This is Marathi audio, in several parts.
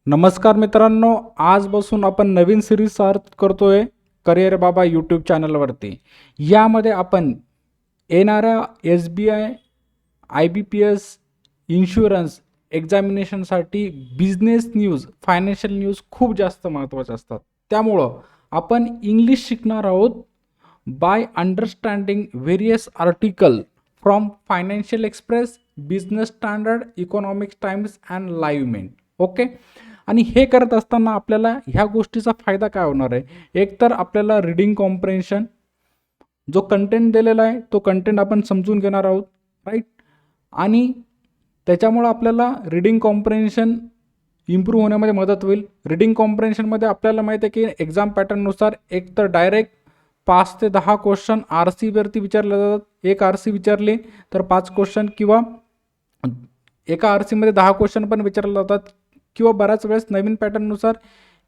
नमस्कार मित्रांनो, आजपासून आपण नवीन सिरीज स्टार्ट करतोय करिअर बाबा यूट्यूब चॅनलवरती. यामध्ये आपण येणाऱ्या SBI, IBPS, इन्शुरन्स एक्झामिनेशनसाठी बिझनेस न्यूज, फायनान्शियल न्यूज खूप जास्त महत्त्वाचे असतात. त्यामुळं आपण इंग्लिश शिकणार आहोत by understanding various article from financial express, business standard, economics times and live mint. Okay. आणि हे करत असताना आपल्याला ह्या गोष्टीचा फायदा काय होणार आहे? एक तर आपल्याला रीडिंग कॉम्प्रेन्शन, जो कंटेंट दिलेला आहे तो कंटेंट आपण समजून घेणार आहोत, राईट. आणि त्याच्यामुळं आपल्याला रीडिंग कॉम्प्रेन्शन इम्प्रूव्ह होण्यामध्ये मदत होईल. रीडिंग कॉम्प्रेन्शनमध्ये आपल्याला माहिती आहे की एक्झाम पॅटर्ननुसार एक तर डायरेक्ट 5 ते 10 क्वेश्चन RCवरती विचारले जातात. एक RC विचारले तर 5 क्वेश्चन, किंवा एका RCमध्ये 10 क्वेश्चन पण विचारले जातात, किंवा बऱ्याच वेळेस नवीन पॅटर्ननुसार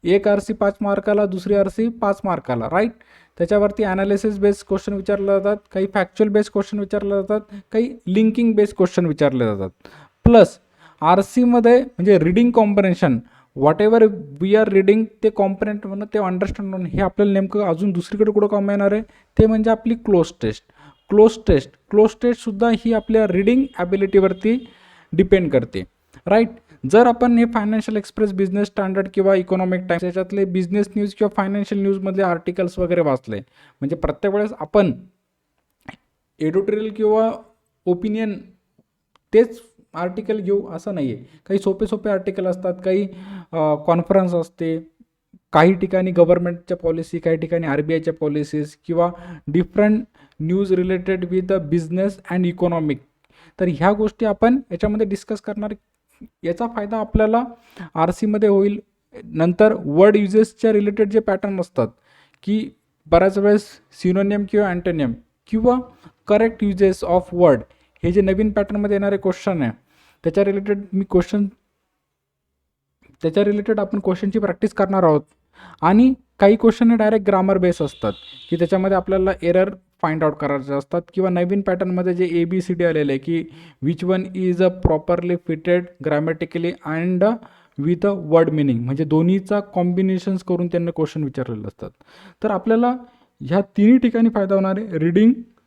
एक RC 5 मार्काला, दुसरी RC 5 मार्काला, राईट. त्याच्यावरती ॲनालिसिस बेस्ड क्वेश्चन विचारले जातात, काही फॅक्च्युअल बेस्ड क्वेश्चन विचारले जातात, काही लिंकिंग बेस्ड क्वेश्चन विचारले जातात. प्लस RCमध्ये म्हणजे reading comprehension, what ever we are reading ते कॉम्प्रेंट म्हणून ते अंडरस्टँड म्हणून हे आपल्याला नेमकं अजून दुसरीकडे कुठं काम येणार आहे ते म्हणजे आपली क्लोज टेस्टसुद्धा ही आपल्या रीडिंग ॲबिलिटीवरती डिपेंड करते, राईट. जर आपण हे फायनान्शियल एक्सप्रेस, बिझनेस स्टँडर्ड किंवा इकॉनॉमिक टाइम्स याच्यातले बिझनेस न्यूज किंवा फायनान्शियल न्यूजमधले आर्टिकल्स वगैरे वाचले, म्हणजे प्रत्येक वेळेस आपण एडिटोरियल किंवा ओपिनियन तेच आर्टिकल घेऊ असं नाही आहे. काही सोपे आर्टिकल असतात, काही कॉन्फरन्स असते, काही ठिकाणी गव्हर्नमेंटच्या पॉलिसी, काही ठिकाणी RBIच्या पॉलिसीज, किंवा different news related with the business and economic. तर ह्या गोष्टी आपण याच्यामध्ये डिस्कस करणार. याचा फायदा आपल्याला RCमध्ये होईल. नंतर वर्ड युजेसच्या रिलेटेड जे पॅटर्न असतात, की बऱ्याच वेळेस सिनोनियम किंवा अँटोनियम किंवा करेक्ट युजेस ऑफ वर्ड, हे जे नवीन पॅटर्नमध्ये येणारे क्वेश्चन आहे त्याच्या रिलेटेड आपण क्वेश्चनची प्रॅक्टिस करणार आहोत. आणि काही क्वेश्चन हे डायरेक्ट ग्रामर बेस असतात, की त्याच्यामध्ये आपल्याला एरर फाइंड आउट करायचे असतात, किंवा नवीन पॅटर्नमध्ये जे ABCD आलेलं आहे की which one is a properly fitted grammatically and with a word meaning, म्हणजे दोन्हीचा कॉम्बिनेशन्स करून त्यांना क्वेश्चन विचारलेले असतात. तर आपल्याला ह्या तिन्ही ठिकाणी फायदा होणार आहे.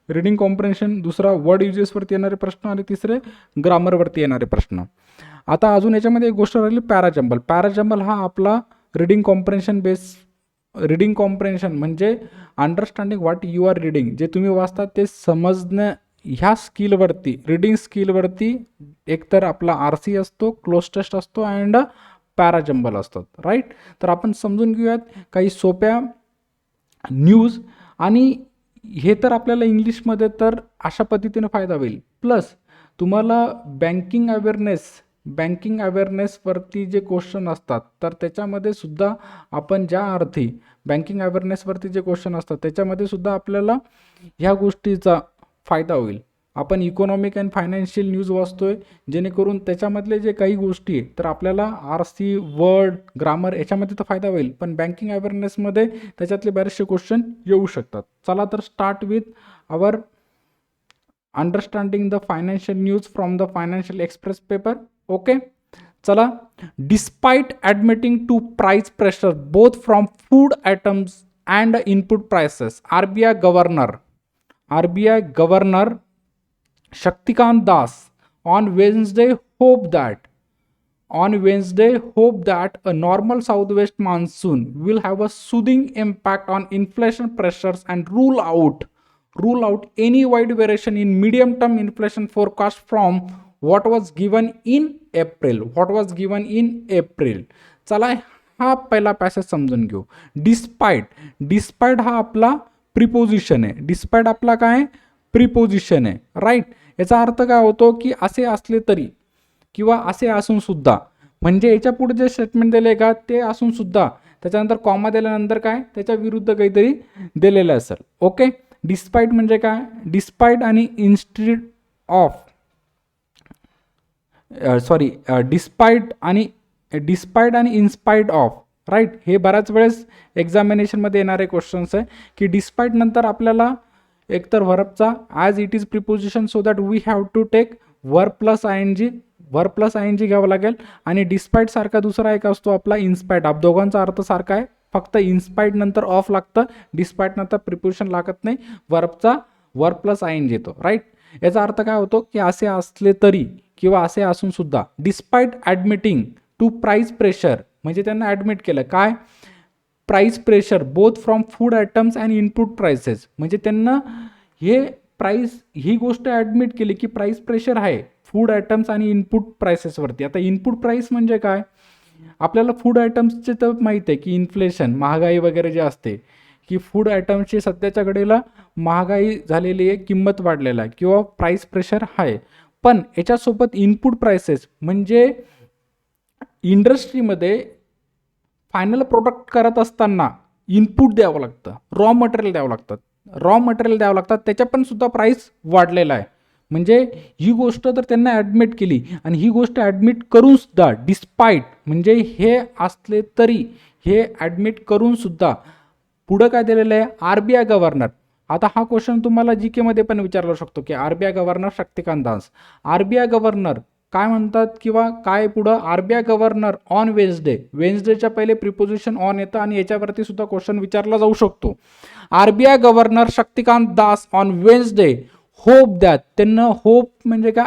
रीडिंग कॉम्प्रेन्शन, दुसरा वर्ड युजेसवरती येणारे प्रश्न, आणि तिसरे ग्रामरवरती येणारे प्रश्न. आता अजून याच्यामध्ये एक गोष्ट राहिली, पॅराजंबल हा आपला रीडिंग कॉम्प्रेन्शन म्हणजे understanding what you are reading, जे तुम्ही वाचतात ते समजणं, ह्या स्किलवरती, रीडिंग स्किलवरती एकतर आपला RC असतो, क्लोज टेस्ट असतो अँड पॅराजंबल असतात, राईट. तर आपण समजून घेऊयात काही सोप्या न्यूज. आणि हे तर आपल्याला इंग्लिशमध्ये तर अशा पद्धतीने फायदा होईल. प्लस तुम्हाला बँकिंग अवेअरनेसवरती जे क्वेश्चन असतात, तर त्याच्यामध्ये सुद्धा आपण ज्या अर्थी बँकिंग अवेअरनेसवरती जे क्वेश्चन असतात त्याच्यामध्ये सुद्धा आपल्याला ह्या गोष्टीचा फायदा होईल. आपण इकॉनॉमिक अँड फायनान्शियल न्यूज वाचतोय, जेणेकरून त्याच्यामधले जे काही गोष्टी आहेत तर आपल्याला RC, वर्ड, ग्रामर याच्यामध्ये तर फायदा होईल, पण बँकिंग अवेअरनेसमध्ये त्याच्यातले बरेचसे क्वेश्चन येऊ शकतात. चला तर start with our understanding the financial news from the financial express paper. Okay, चला. Despite admitting to price pressure both from food items and input prices, RBI governor Shaktikant Das on Wednesday hoped that a normal southwest monsoon will have a soothing impact on inflation pressures and rule out any wide variation in medium term inflation forecast from what was given in April. चला हा पहिला पॅसेज समजून घेऊ. डिस्पाइट हा आपला प्रिपोजिशन आहे. डिस्पाइट आपला काय प्रिपोजिशन आहे, राईट. याचा अर्थ काय होतो की असे असले तरी, किंवा असे असून सुद्धा, म्हणजे याच्या पुढे जे स्टेटमेंट दिले का ते असून सुद्धा त्याच्यानंतर कॉमा दिल्यानंतर काय त्याच्या विरुद्ध काहीतरी दिलेलं असेल. ओके. डिस्पाइट म्हणजे काय? डिस्पाइट आणि डिस्पाइट आणि इन्स्पाइट ऑफ, राईट. हे बऱ्याच वेळेस एक्झामिनेशनमध्ये येणारे क्वेश्चन्स आहे की डिस्पाइट नंतर आपल्याला एकतर व्हर्बचा as it is preposition, so that we have to take verb plus ING वर प्लस आय एन जी घ्यावं लागेल. आणि डिस्पाईट सारखा दुसरा एक असतो आपला इन्स्पाईट. आप दोघांचा अर्थ सारखा आहे, फक्त इन्स्पाईट नंतर ऑफ लागतं, डिस्पाईट नंतर प्रिपोजिशन लागत नाही, वर्बचा वर प्लस आय एन जी येतो. राईट. याचा अर्थ काय होतो की असे असले तरी किंवा असे असून सुद्धा, डिस्पाईट ॲडमिटिंग टू प्राईस प्रेशर, म्हणजे त्यांना ॲडमिट केलं काय, price pressure both from food items and input prices. म्हणजे त्यांना हे प्राईस ही गोष्ट ॲडमिट केली की प्राईस प्रेशर आहे फूड आयटम्स आणि इनपुट प्राइसेसवरती. आता इनपुट प्राईस म्हणजे काय, आपल्याला फूड आयटम्सचे तर माहीत आहे की इन्फ्लेशन, महागाई वगैरे जे असते, की फूड आयटम्सची सध्याच्या घडीला महागाई झालेली आहे, किंमत वाढलेला आहे किंवा प्राईस प्रेशर आहे. पण याच्यासोबत इनपुट प्राइसेस म्हणजे इंडस्ट्रीमध्ये फायनल प्रोडक्ट करत असताना इनपुट द्यावं लागतं, रॉ मटेरियल द्यावं लागतात, त्याच्या पण सुद्धा प्राईस वाढलेला आहे. म्हणजे ही गोष्ट तर त्यांना ॲडमिट केली, आणि ही गोष्ट ॲडमिट करून सुद्धा डिस्पाईट म्हणजे हे असले तरी, हे ॲडमिट करून सुद्धा पुढं काय दिलेलं आहे, RBI गव्हर्नर. आता हा क्वेश्चन तुम्हाला जी केमध्ये पण विचारला शकतो की RBI governor Shaktikanta Das, RBI governor काय म्हणतात किंवा काय पुढं, RBI गव्हर्नर ऑन वेन्सडेच्या पहिले प्रिपोजिशन ऑन येतं, आणि याच्यावरती सुद्धा क्वेश्चन विचारला जाऊ शकतो. RBI governor Shaktikanta Das on Wednesday hope that, त्यांना होप म्हणजे काय,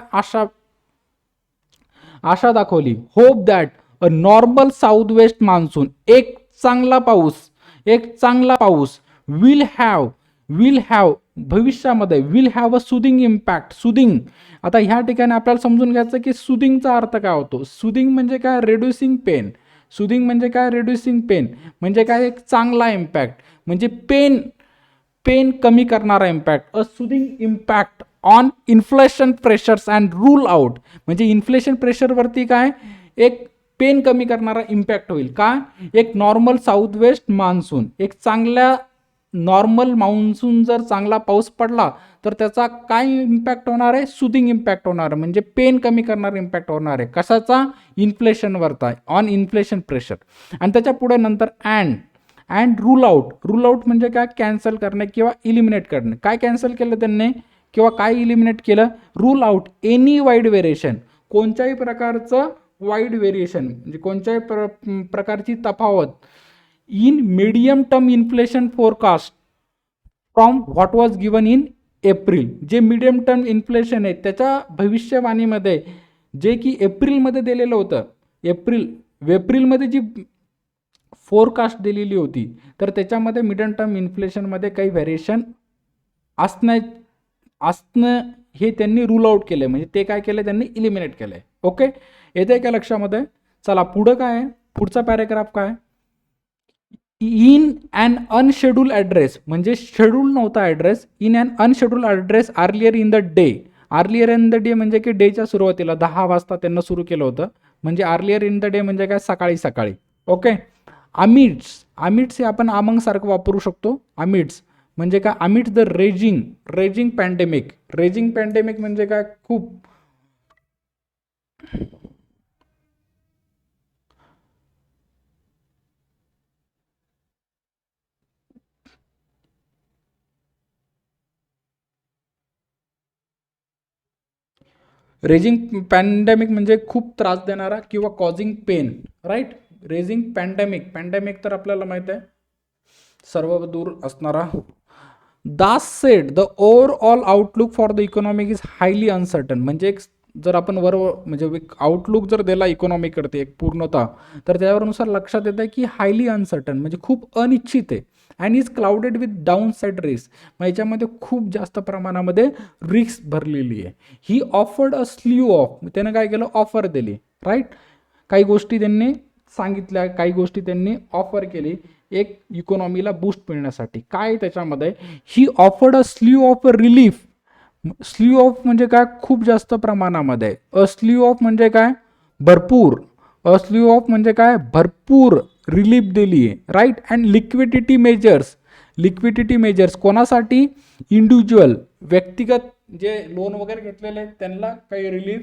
आशा दाखवली, hope that a normal south west monsoon, एक चांगला पाऊस विल हॅव भविष्यामध्ये, will have a soothing impact. Soothing, आता ह्या ठिकाणी आपल्याला समजून घ्यायचं की सुदिंगचा अर्थ काय होतो. सुदिंग म्हणजे काय, रेड्युसिंग पेन. रेड्युसिंग पेन म्हणजे काय, एक चांगला इम्पॅक्ट, म्हणजे पेन कमी करणारा impact. A soothing impact on inflation pressures and rule out, म्हणजे इन्फ्लेशन प्रेशरवरती काय, एक पेन कमी करणारा इम्पॅक्ट होईल. का, एक नॉर्मल साऊथ वेस्ट मान्सून, एक चांगल्या नॉर्मल मान्सून जर चांगला पाऊस पडला तर त्याचा काय इम्पॅक्ट होणार आहे, सुदिंग इम्पॅक्ट होणार आहे, म्हणजे पेन कमी करणारा इम्पॅक्ट होणार आहे. कशाचा, इन्फ्लेशनवरचा, ऑन इन्फ्लेशन प्रेशर. आणि त्याच्या पुढे नंतर अँड रूल आउट म्हणजे काय, कॅन्सल करणे किंवा इलिमिनेट करणे. काय कॅन्सल केलं त्यांनी किंवा काय इलिमिनेट केलं, rule out any wide variation, कोणत्याही प्रकारचं वाईड व्हेरिएशन म्हणजे कोणत्याही प्रकारची तफावत in medium term inflation forecast from what was given in April. जे मीडियम टर्म इन्फ्लेशन आहे त्याच्या भविष्यवाणीमध्ये जे की एप्रिलमध्ये दिलेलं होतं, एप्रिलमध्ये जी फोरकास्ट दिलेली होती, तर त्याच्यामध्ये मिडियम टर्म इन्फ्लेशनमध्ये काही व्हेरिएशन असणं हे त्यांनी रूल आउट केलं, म्हणजे ते काय केलं, त्यांनी इलिमिनेट केलं. ओके, येते का लक्षामध्ये. चला पुढं काय आहे, पुढचा पॅरेग्राफ काय, इन अन अनशेड्यूल ॲड्रेस, म्हणजे शेड्यूल नव्हता address, in an unscheduled address earlier in the day म्हणजे की डेच्या सुरुवातीला 10 वाजता त्यांना सुरू केलं होतं, म्हणजे आर्लियर इन द डे म्हणजे काय, सकाळी. ओके, अमिट्स हे आपण आमंग सारखं वापरू शकतो. अमिट्स म्हणजे काय, अमिट्स द रेजिंग पॅन्डेमिक म्हणजे काय, खूप रेजिंग पॅन्डेमिक म्हणजे खूप त्रास देणारा किंवा causing pain. Right, raging pandemic तर आपल्याला माहित आहे सर्व दूर असणारा. Das said the overall outlook for the economic is highly uncertain, म्हणजे जर आपण म्हणजे आउटलुक जर दिला इकॉनॉमी करते एक पूर्णता, तर त्यावरनुसार लक्षात येतं की हायली अनसर्टन म्हणजे खूप अनिश्चित आहे. And is clouded with down side risk, मग याच्यामध्ये खूप जास्त प्रमाणामध्ये रिस्क भरलेली आहे. ही ऑफर्ड अ स्ल्यू ऑफ, त्यानं काय केलं, ऑफर दिली. राईट, काही गोष्टी त्यांनी सांगितल्या, काही गोष्टी त्यांनी ऑफर केली एक इकॉनॉमीला बूस्ट मिळण्यासाठी. काय त्याच्यामध्ये, ही offered a slew of relief. Slew of म्हणजे काय, खूप जास्त प्रमाणामध्ये. अ स्ल्यू ऑफ म्हणजे काय, भरपूर. अ स्ल्यू ऑफ म्हणजे काय, भरपूर रिलीफ दिली आहे. राईट, अँड लिक्विडिटी मेजर्स कोणासाठी, इंडिव्हिज्युअल व्यक्तिगत जे लोन वगैरे घेतलेले आहेत त्यांना काही रिलीफ,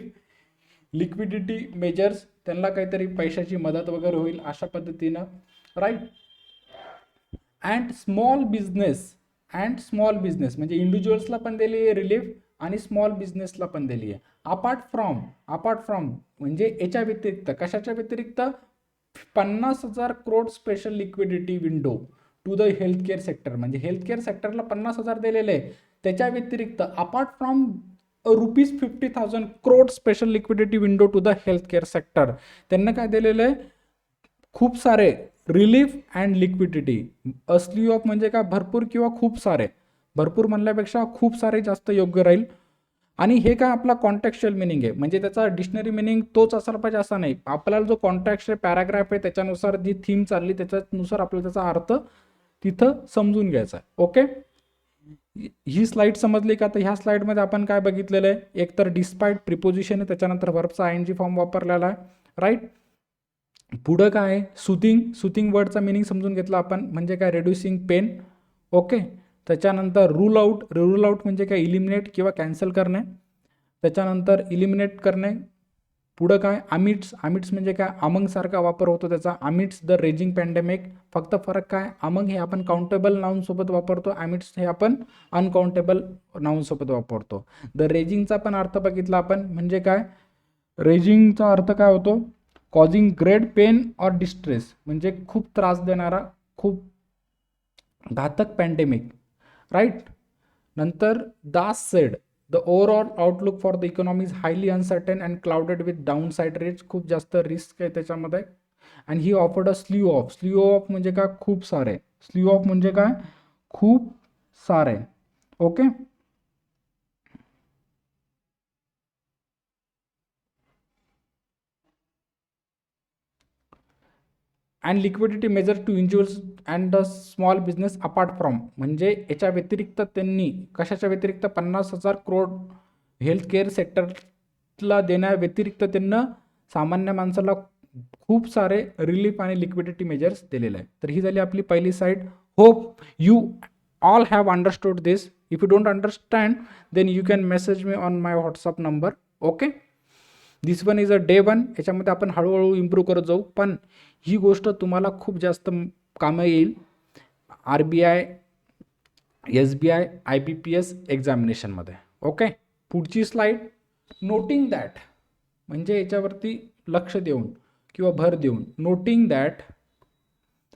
लिक्विडिटी मेजर्स त्यांना काहीतरी पैशाची मदत वगैरे होईल अशा पद्धतीनं. राईट, अँड स्मॉल बिझनेस म्हणजे इंडिव्हिज्युअल्सला पण दिली रिलीफ आणि स्मॉल बिझनेसला पण दिली आहे. अपार्ट फ्रॉम म्हणजे याच्या व्यतिरिक्त, कशाच्या व्यतिरिक्त, 50,000 crore special liquidity window to the health care sector, म्हणजे हेल्थ केअर सेक्टरला 50,000 दिलेले आहे. त्याच्या व्यतिरिक्त apart from ₹50,000 crore special liquidity window to the health care sector, त्यांना काय दिलेलं आहे, खूप सारे रिलीफ अँड लिक्विडिटी. असली ऑफ म्हणजे काय, भरपूर किंवा खूप सारे, भरपूर म्हणल्यापेक्षा खूप सारे जास्त योग्य राहील. आणि हे काय आपला कॉन्टेक्स्चुअल मिनिंग आहे, म्हणजे त्याचा डिक्शनरी मिनिंग तोच असायला पाहिजे असं नाही. आपल्याला जो कॉन्टेक्स्ट पॅराग्राफ आहे त्याच्यानुसार जी थीम चालली त्याच्यानुसार आपल्याला त्याचा अर्थ तिथं समजून घ्यायचा आहे. ओके, ही स्लाइड समजली का? तर ह्या स्लाइडमध्ये आपण काय बघितलेलं आहे, एक तर डिस्पाइट प्रिपोजिशन आहे, त्याच्यानंतर वर्बचा आयएनजी फॉर्म वापरलेला आहे, राईट. पुढं काय आहे, सुथिंग वर्डचा मिनिंग समजून घेतला आपण, म्हणजे काय, रिड्युसिंग पेन. ओके, त्याच्यानंतर रूल आउट म्हणजे काय, इलिमिनेट किंवा कॅन्सल करणे. त्याच्यानंतर इलिमिनेट करणे. पुढं काय, अमिट्स म्हणजे काय, अमंग सारखा वापर होतो त्याचा, अमिट्स द रेजिंग पॅन्डेमिक. फक्त फरक काय, अमंग हे आपण काउंटेबल नाउन सोबत वापरतो, अमिट्स हे आपण अनकाउंटेबल नाउन सोबत वापरतो. द रेजिंगचा पण अर्थ बघितला आपण, म्हणजे काय, रेजिंगचा अर्थ काय होतो, causing great pen or distress, म्हणजे खूप त्रास देणारा, खूप घातक पॅन्डेमिक, राईट. नंतर Das said the overall outlook for the economy is highly uncertain and clouded with down side risk, खूप जास्त रिस्क आहे त्याच्यामध्ये. And he offered a slew of म्हणजे काय, खूप सारे, स्लीव ऑफ म्हणजे काय, खूप सारे. Okay, and liquidity measure to individuals and the small business apart from, म्हणजे याच्या व्यतिरिक्त त्यांनी, कशाच्या व्यतिरिक्त, 50,000 करोड हेल्थ केअर सेक्टरला देण्या व्यतिरिक्त त्यांना सामान्य माणसाला खूप सारे रिलीफ आणि लिक्विडिटी मेजर्स दिलेले आहे. तर ही झाली आपली पहिली side. Hope you all have understood this. If you don't understand then you can message me on my WhatsApp number. Okay, this one is a day one. याच्यामध्ये आपण हळूहळू इम्प्रूव्ह करत जाऊ, पण ही गोष्ट तुम्हाला खूप जास्त कामं येईल RBI, SBI, IBPS एक्झामिनेशनमध्ये. ओके, पुढची स्लाइड, नोटिंग दॅट, म्हणजे याच्यावरती लक्ष देऊन किंवा भर देऊन, noting that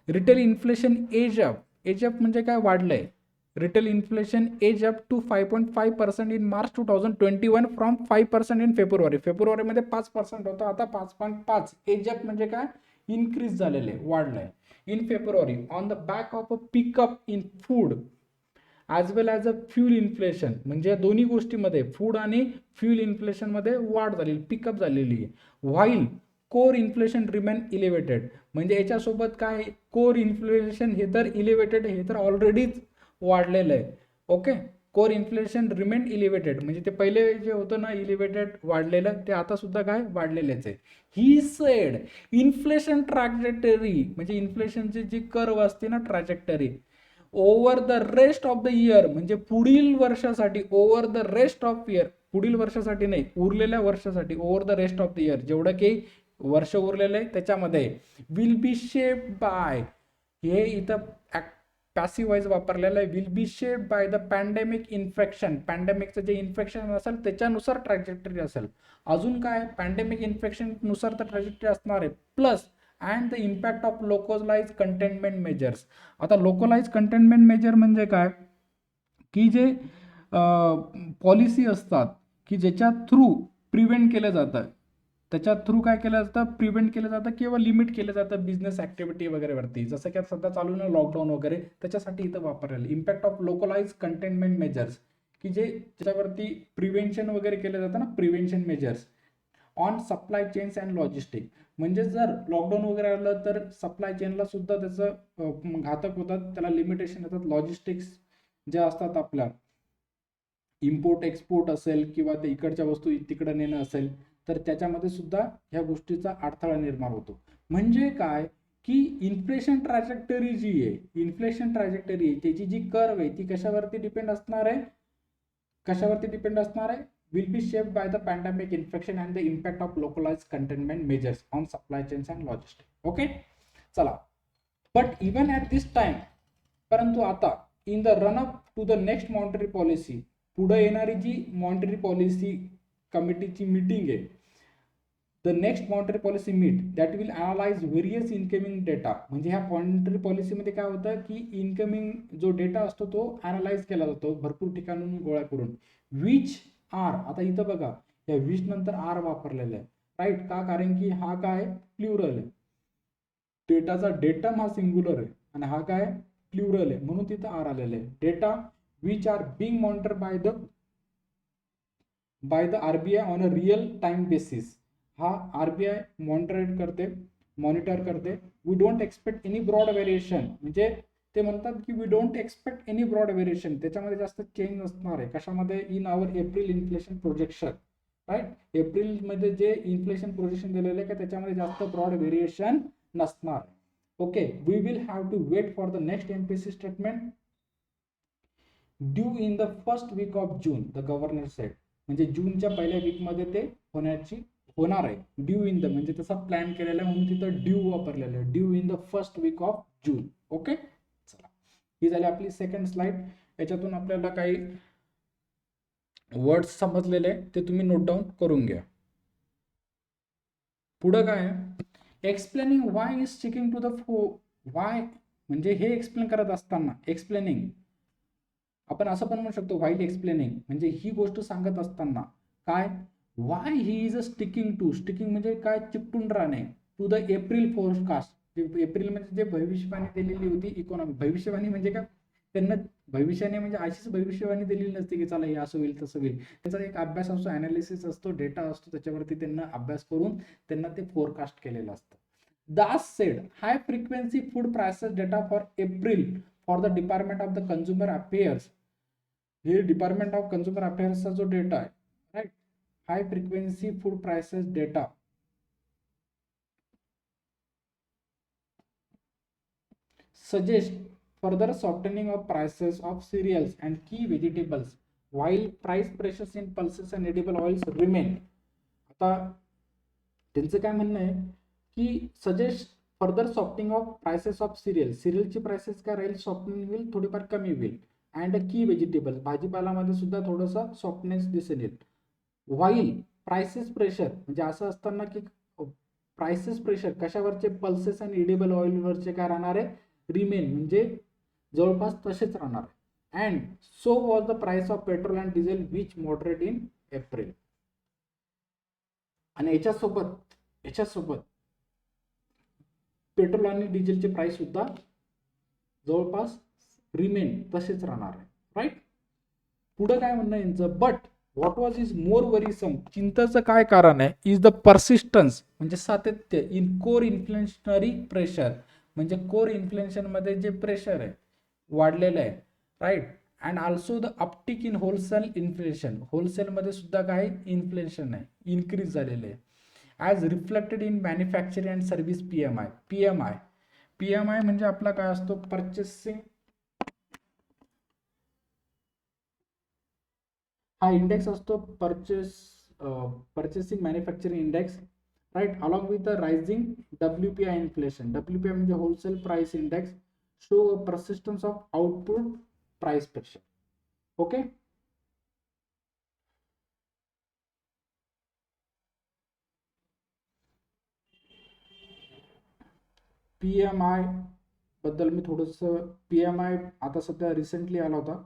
retail inflation edge up म्हणजे काय, वाढलंय. Retail inflation edge up to 5.5% in March 2021 from 5% in फेब्रुवारीमध्ये 5% होतं, आता 5.5. एज अप म्हणजे काय, इन्क्रीज झालेलं आहे, वाढलंय. In February on the back of a pickup in food as well as a fuel inflation, म्हणजे या दोन्ही गोष्टीमध्ये, फूड आणि फ्यूल इन्फ्लेशनमध्ये वाढ झालेली, पिकअप झालेली आहे. व्हाईल कोर इन्फ्लेशन रिमेन इलेव्हेटेड, म्हणजे याच्यासोबत काय, कोर इन्फ्लेशन हे तर इलेव्हेटेड, हे तर ऑलरेडीच वाढलेलं आहे. ओके, कोर इन्फ्लेशन रिमेन इलेव्हेटेड म्हणजे ते पहिले जे होतं ना इलेव्हेटेड वाढलेलं, ते आता सुद्धा काय, वाढलेलेच आहे. ही सेड इन्फ्लेशन ट्रॅजेक्टरी, म्हणजे इन्फ्लेशनची जी कर्व असते ना, trajectory, over the rest of the year, म्हणजे पुढील वर्षासाठी, over the rest of year, पुढील वर्षासाठी नाही, उरलेल्या वर्षासाठी, over the rest of the year, जेवढं काही वर्ष उरलेलं आहे त्याच्यामध्ये, विल बी शेप्ड बाय, हे इथं पॅसिव्ह वाईज वापरलेलं आहे, will be shaped by the pandemic infection, पॅन्डेमिकचं जे इन्फेक्शन असेल त्याच्यानुसार ट्रॅजेक्टरी असेल. अजून काय, पॅन्डेमिक इन्फेक्शननुसार तर ट्रॅजेक्टरी असणार आहे, plus and the impact of localise containment measures. आता लोकलाइज कंटेनमेंट मेजर म्हणजे काय, की जे पॉलिसी असतात की ज्याच्या थ्रू प्रिव्हेंट केलं जातं, त्याच्या थ्रू काय केलं जातं, प्रिव्हेंट केलं जातं किंवा लिमिट केलं जातं बिझनेस ऍक्टिव्हिटी वगैरेवरती, जसं की सध्या चालू ना लॉकडाऊन वगैरे, त्याच्यासाठी इथं वापरलेलं impact of localise containment measures, की जे ज्याच्यावरती प्रिव्हेंशन वगैरे केलं जातं ना, prevention measures on supply chains and logistic, म्हणजे जर लॉकडाऊन वगैरे आलं तर सप्लाय चेनला सुद्धा त्याचं घातक होतात, त्याला लिमिटेशन येतात. लॉजिस्टिक्स जे असतात आपल्या, इम्पोर्ट एक्सपोर्ट असेल किंवा ते इकडच्या वस्तू तिकडे नेणं असेल, तर त्याच्यामध्ये सुद्धा ह्या गोष्टीचा अडथळा निर्माण होतो. म्हणजे काय, की इन्फ्लेशन ट्रॅजेक्टरी जी आहे, इन्फ्लेशन ट्रॅजेक्टरी त्याची जी कर्व आहे ती कशावरती डिपेंड असणार आहे, will be shaped by the pandemic infection and the impact of localized containment measures on supply chains and logistics. Okay, चला, but even at this time, परंतु आता in the run up to the next monetary policy, पुढे येणारी जी मॉनिटरी पॉलिसी कमिटीची मीटिंग आहे, the next monetary policy meet that will analyse various incoming data. म्हणजे ह्या मॉनिटरी पॉलिसीमध्ये काय होतं की इनकमिंग जो डेटा असतो तो अनालाइज केला जातो भरपूर ठिकाणून गोळा करून. विच आर, आता इथं बघा या विच नंतर आर वापरलेलं आहे, राईट. का? कारण की हा काय प्लुरल आहे, डेटाचा डेटम हा सिंग्युलर आहे आणि हा काय प्लुरल आहे, म्हणून तिथं आर आलेलं आहे. Data which are being monitor by the RBI on a real time basis. हा आरबीआय मॉनिटर करते. We don't expect any broad variation, म्हणजे ते म्हणतात की we don't expect any broad variation, त्याच्यामध्ये जास्त चेंज नसणार आहे. कशामध्ये? In our April inflation projection, right. एप्रिलमध्ये जे इन्फ्लेशन प्रोजेक्शन दिलेलं आहे का त्याच्यामध्ये जास्त ब्रॉड व्हेरिएशन नसणार. Okay, we will have to wait for the next MPC statement due in the first week of June, the governor said. म्हणजे जूनच्या पहिल्या वीकमध्ये ते होणार आहे. ड्यू इन द म्हणजे तसा प्लॅन केलेला आहे म्हणून तिथं ड्यू वापरलेलं आहे. Due in the first week of June. Okay, चला, ही झाली आपली सेकंड स्लाइड. याच्यातून आपल्याला काही वर्ड्स समजलेले ते तुम्ही नोट डाऊन करून घ्या. पुढं काय explaining why is sticking to the why, म्हणजे हे एक्सप्लेन करत असताना एक्सप्लेनिंग आपण असं पण म्हणू शकतो व्हाईल एक्सप्लेनिंग, म्हणजे ही गोष्ट सांगत असताना काय why he is a sticking म्हणजे काय चिकटून राहणे to the April forecast. April म्हणजे जे भविष्यवाणी दिलेली होती इकॉनॉमी, भविष्यवाणी म्हणजे काय त्यांना भविष्याने म्हणजे अशीच भविष्यवाणी दिलेली नसते की चला हे असं होईल तसं होईल. त्याचा एक अभ्यास असतो, अनालिसिस असतो, डेटा असतो, त्याच्यावरती त्यांना अभ्यास करून त्यांना ते फोरकास्ट केलेलं असतं. Das said high frequency food prices data for April for the department of the consumer affairs. हे डिपार्टमेंट ऑफ कंझ्युमर अफेअर्सचा जो डेटा आहे, right, high frequency food prices data suggest further softening of prices of cereals and key vegetables while price pressures in pulses and edible oils remain. आता त्यांचं काय म्हणणं आहे की suggest further softening of prices of सिरियलची प्राइसेस काय राहील, सॉफ्टनिंग होईल, थोडीफार कमी होईल. अँड की व्हेजिटेबल्स, भाजीपालामध्ये सुद्धा थोडंसं सॉफ्टनेस दिसेल येईल. व्हाईल प्राइसेस प्रेशर, म्हणजे असं असताना की प्राइसेस प्रेशर कशावरचे, पल्सेस आणि इडेबल ऑइलवरचे काय राहणार आहे, रिमेन, म्हणजे जवळपास तसेच राहणार. And so was the price of petrol and diesel which moderate in April. आणि याच्यासोबत पेट्रोल आणि डिझेलचे प्राइस सुद्धा जवळपास रिमेन तसेच राहणार आहे, राईट. पुढे काय म्हणणं यांचं, but what was is more worrisome, चिंतेचं काय कारण आहे, इज द परसिस्टन्स म्हणजे सातत्य इन कोर इन्फ्लेशनरी प्रेशर, म्हणजे कोर इन्फ्लेशन मध्ये जे प्रेशर आहे वाढलेलं आहे, right. And also the uptick in wholesale inflation, होलसेलमध्ये सुद्धा काय इन्फ्लेशन आहे, इन्क्रीज झालेलं आहे. As reflected in manufacturing and service PMI म्हणजे आपला काय असतो, परचेसिंग, हा इंडेक्स असतो purchasing manufacturing index, right. Along with the rising WPI inflation, WPI म्हणजे wholesale price index, show persistence of output price pressure. Okay, PMI बद्दल मी थोडंसं, पीएमआय आता सध्या रिसेंटली आला होता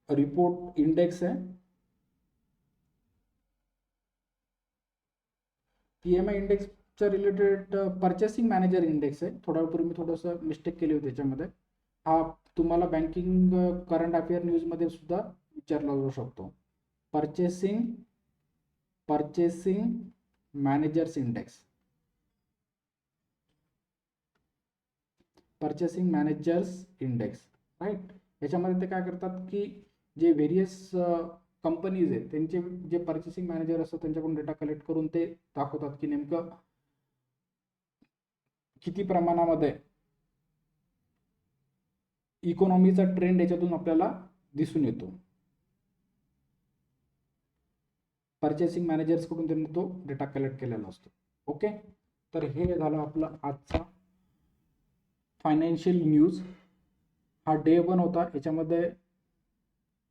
रिपोर्ट, इंडेक्स आहे. पीएमआय इंडेक्सच्या रिलेटेड परचेसिंग मॅनेजर इंडेक्स आहे. थोडा पूर्वी मी थोडंसं मिस्टेक केली होती त्याच्यामध्ये. हा तुम्हाला बँकिंग करंट अफेअर न्यूजमध्ये सुद्धा विचारला जाऊ शकतो. Purchasing managers index, right. याच्यामध्ये ते काय करतात की जे व्हेरियस कंपनीज आहेत त्यांचे जे परचेसिंग मॅनेजर असतात त्यांच्याकडून डेटा कलेक्ट करून ते दाखवतात की नेमकं किती प्रमाणामध्ये इकॉनॉमीचा ट्रेंड याच्यातून आपल्याला दिसून येतो. परचेसिंग मॅनेजर्स कडून त्यांनी तो डेटा कलेक्ट केलेला असतो. ओके, तर हे झालं आपलं आजचा फायनान्शियल न्यूज. हा डे 1 होता. याच्यामध्ये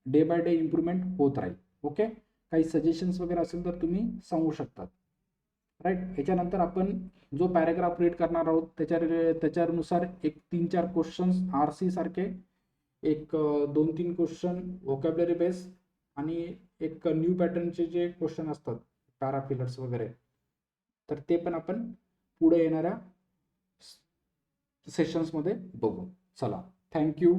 डे बाय डे इम्प्रूव्हमेंट होत राहील. ओके, काही सजेशन्स वगैरे असेल तर तुम्ही सांगू शकतात. राईट, याच्यानंतर आपण जो पॅराग्राफ रीड करणार आहोत त्याच्यानुसार एक 3-4 क्वेश्चन्स आर सी सारखे, एक 2-3 क्वेश्चन व्होकॅब्युलरी बेस, आणि एक न्यू पॅटर्नचे जे क्वेश्चन असतात पॅराफिलर्स वगैरे, तर ते पण आपण पुढे येणाऱ्या सेशन्समध्ये बघू. चला, थँक्यू.